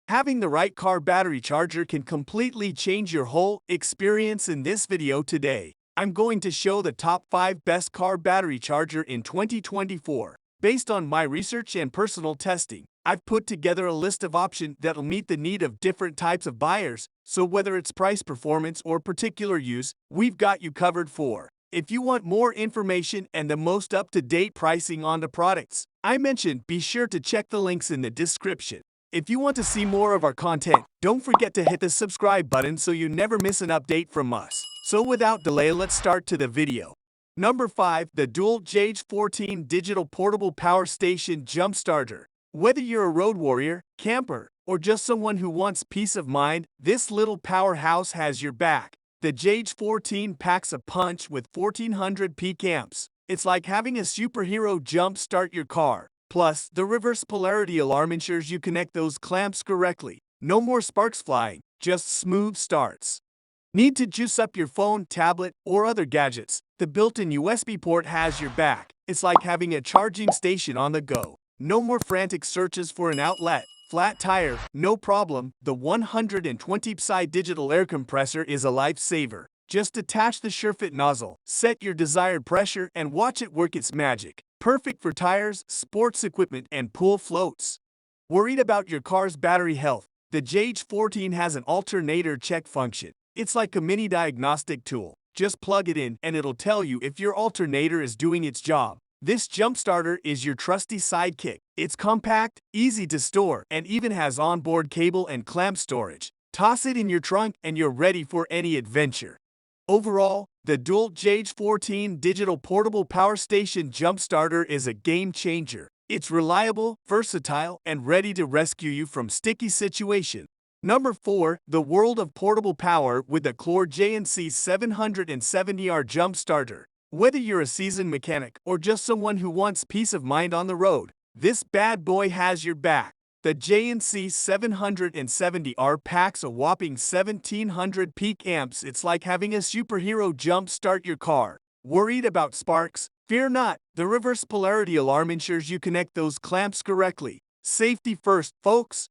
Having the right car battery charger can completely change your whole experience. In this video today, I'm going to show the top 5 best car battery charger in 2024. Based on my research and personal testing, I've put together a list of options that'll meet the need of different types of buyers, so whether it's price, performance, or particular use, we've got you covered for. If you want more information and the most up-to-date pricing on the products I mentioned, be sure to check the links in the description. If you want to see more of our content, don't forget to hit the subscribe button so you never miss an update from us. So without delay, let's start to the video. Number 5. The DEWALT J14 Digital Portable Power Station Jump Starter. Whether you're a road warrior, camper, or just someone who wants peace of mind, this little powerhouse has your back. The J14 packs a punch with 1400 peak amps. It's like having a superhero jump start your car. Plus, the reverse polarity alarm ensures you connect those clamps correctly. No more sparks flying, just smooth starts. Need to juice up your phone, tablet, or other gadgets? The built-in USB port has your back. It's like having a charging station on the go. No more frantic searches for an outlet. Flat tire, no problem. The 120 psi digital air compressor is a lifesaver. Just attach the SureFit nozzle, set your desired pressure, and watch it work its magic. Perfect for tires, sports equipment, and pool floats. Worried about your car's battery health? The J14 has an alternator check function. It's like a mini diagnostic tool. Just plug it in and it'll tell you if your alternator is doing its job. This jump starter is your trusty sidekick. It's compact, easy to store, and even has onboard cable and clamp storage. Toss it in your trunk and you're ready for any adventure. Overall, the DEWALT J14 Digital Portable Power Station Jump Starter is a game changer. It's reliable, versatile, and ready to rescue you from sticky situations. Number 4. The world of portable power with the Clore JNC 770R Jump Starter. Whether you're a seasoned mechanic or just someone who wants peace of mind on the road, this bad boy has your back. The JNC 770R packs a whopping 1700 peak amps. It's like having a superhero jump start your car. Worried about sparks? Fear not. The reverse polarity alarm ensures you connect those clamps correctly. Safety first, folks.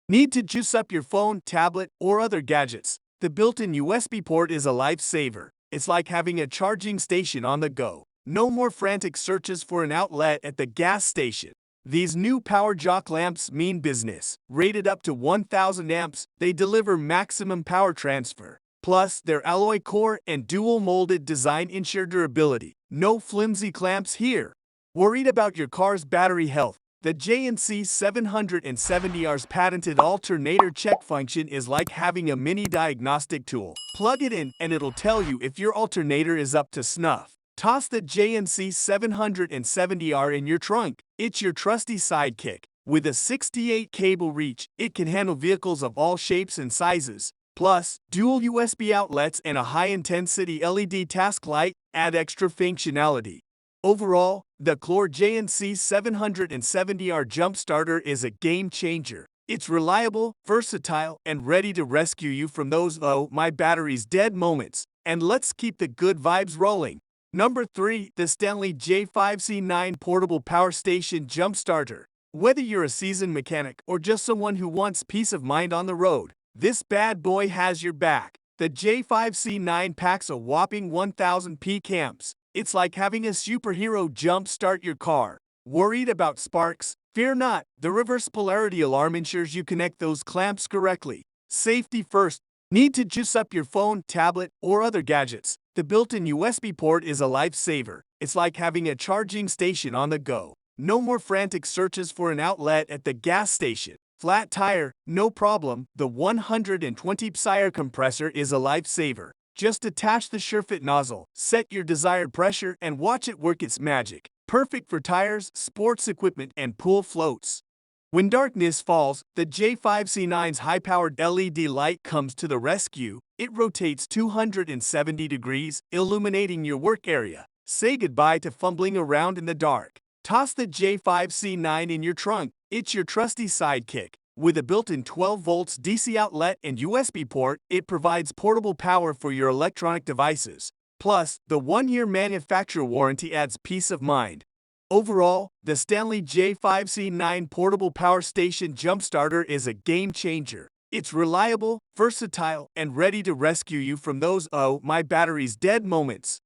Need to juice up your phone, tablet, or other gadgets? The built-in USB port is a lifesaver. It's like having a charging station on the go. No more frantic searches for an outlet at the gas station. These new Power Jock lamps mean business. Rated up to 1000 amps, they deliver maximum power transfer. Plus, their alloy core and dual molded design ensure durability. No flimsy clamps here. Worried about your car's battery health? The JNC 770R's patented alternator check function is like having a mini diagnostic tool. Plug it in and it'll tell you if your alternator is up to snuff. Toss the JNC 770R in your trunk. It's your trusty sidekick. With a 68 cable reach, it can handle vehicles of all shapes and sizes. Plus, dual USB outlets and a high-intensity LED task light add extra functionality. Overall, the Clore JNC 770R Jump Starter is a game changer. It's reliable, versatile, and ready to rescue you from those "oh, my battery's dead" moments. And let's keep the good vibes rolling. Number 3. The STANLEY J5C9 Portable Power Station Jump Starter. Whether you're a seasoned mechanic or just someone who wants peace of mind on the road, this bad boy has your back. The J5C9 packs a whopping 1000 peak amps. It's like having a superhero jump start your car. Worried about sparks? Fear not. The reverse polarity alarm ensures you connect those clamps correctly. Safety first. Need to juice up your phone, tablet, or other gadgets? The built-in USB port is a lifesaver. It's like having a charging station on the go. No more frantic searches for an outlet at the gas station. Flat tire? No problem. The 120 psi air compressor is a lifesaver. Just attach the SureFit nozzle, set your desired pressure, and watch it work its magic. Perfect for tires, sports equipment, and pool floats. When darkness falls, the J5C9's high-powered LED light comes to the rescue. It rotates 270 degrees, illuminating your work area. Say goodbye to fumbling around in the dark. Toss the J5C9 in your trunk. It's your trusty sidekick. With a built-in 12 volts DC outlet and USB port, it provides portable power for your electronic devices. Plus, the 1-year manufacturer warranty adds peace of mind. Overall, the Stanley J5C9 portable power station jump starter is a game changer. It's reliable, versatile, and ready to rescue you from those "oh, my battery's dead" moments.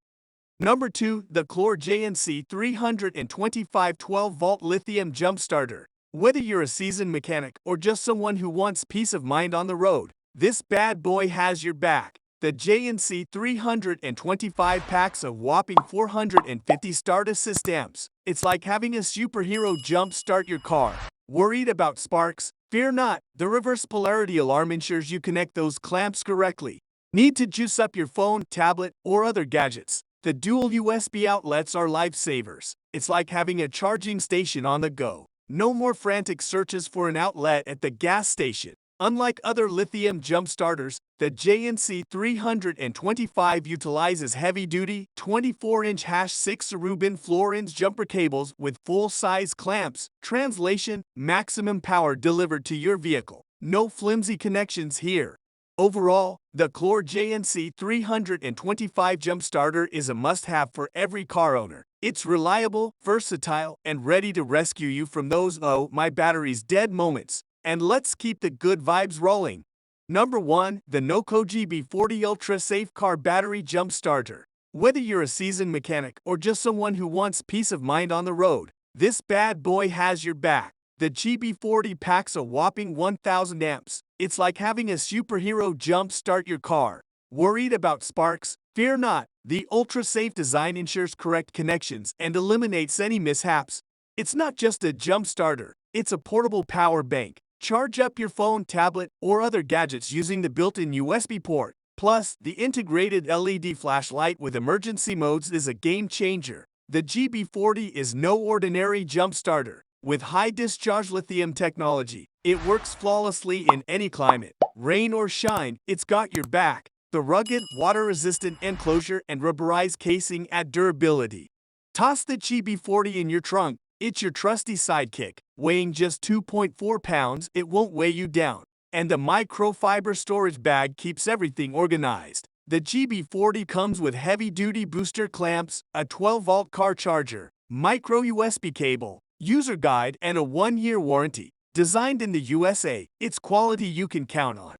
Number 2. The Clore JNC 325 12-volt lithium jump starter. Whether you're a seasoned mechanic or just someone who wants peace of mind on the road, this bad boy has your back. The JNC 325 packs a whopping 450 start assist amps. It's like having a superhero jump start your car. Worried about sparks? Fear not, the reverse polarity alarm ensures you connect those clamps correctly. Need to juice up your phone, tablet, or other gadgets? The dual USB outlets are lifesavers. It's like having a charging station on the go. No more frantic searches for an outlet at the gas station. Unlike other lithium jump starters, the JNC 325 utilizes heavy-duty, 24-inch #6 Rubin Florins jumper cables with full-size clamps. Translation: maximum power delivered to your vehicle. No flimsy connections here. Overall, the Clore JNC 325 jump starter is a must-have for every car owner. It's reliable, versatile, and ready to rescue you from those "oh, my battery's dead" moments. And let's keep the good vibes rolling. Number 1. The NOCO GB40 UltraSafe car battery jump starter. Whether you're a seasoned mechanic or just someone who wants peace of mind on the road, this bad boy has your back. The GB40 packs a whopping 1000 amps. It's like having a superhero jump start your car. Worried about sparks? Fear not, the UltraSafe design ensures correct connections and eliminates any mishaps. It's not just a jump starter, it's a portable power bank. Charge up your phone, tablet, or other gadgets using the built-in USB port. Plus, the integrated LED flashlight with emergency modes is a game changer. The GB40 is no ordinary jump starter. With high-discharge lithium technology, it works flawlessly in any climate. Rain or shine, it's got your back. The rugged, water-resistant enclosure and rubberized casing add durability. Toss the GB40 in your trunk. It's your trusty sidekick. Weighing just 2.4 pounds, it won't weigh you down. And the microfiber storage bag keeps everything organized. The GB40 comes with heavy-duty booster clamps, a 12-volt car charger, micro USB cable, user guide, and a 1-year warranty. Designed in the USA, it's quality you can count on.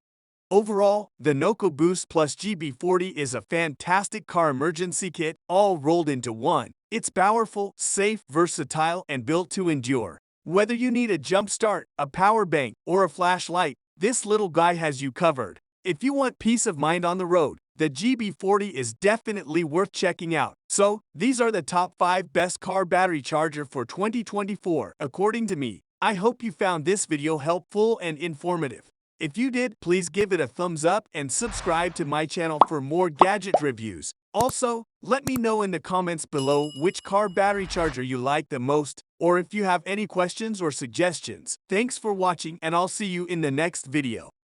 Overall, the NOCO Boost Plus GB40 is a fantastic car emergency kit, all rolled into one. It's powerful, safe, versatile, and built to endure. Whether you need a jump start, a power bank, or a flashlight, this little guy has you covered. If you want peace of mind on the road, the GB40 is definitely worth checking out. So, these are the top 5 best car battery charger for 2024, according to me. I hope you found this video helpful and informative. If you did, please give it a thumbs up and subscribe to my channel for more gadget reviews. Also, let me know in the comments below which car battery charger you like the most, or if you have any questions or suggestions. Thanks for watching, and I'll see you in the next video.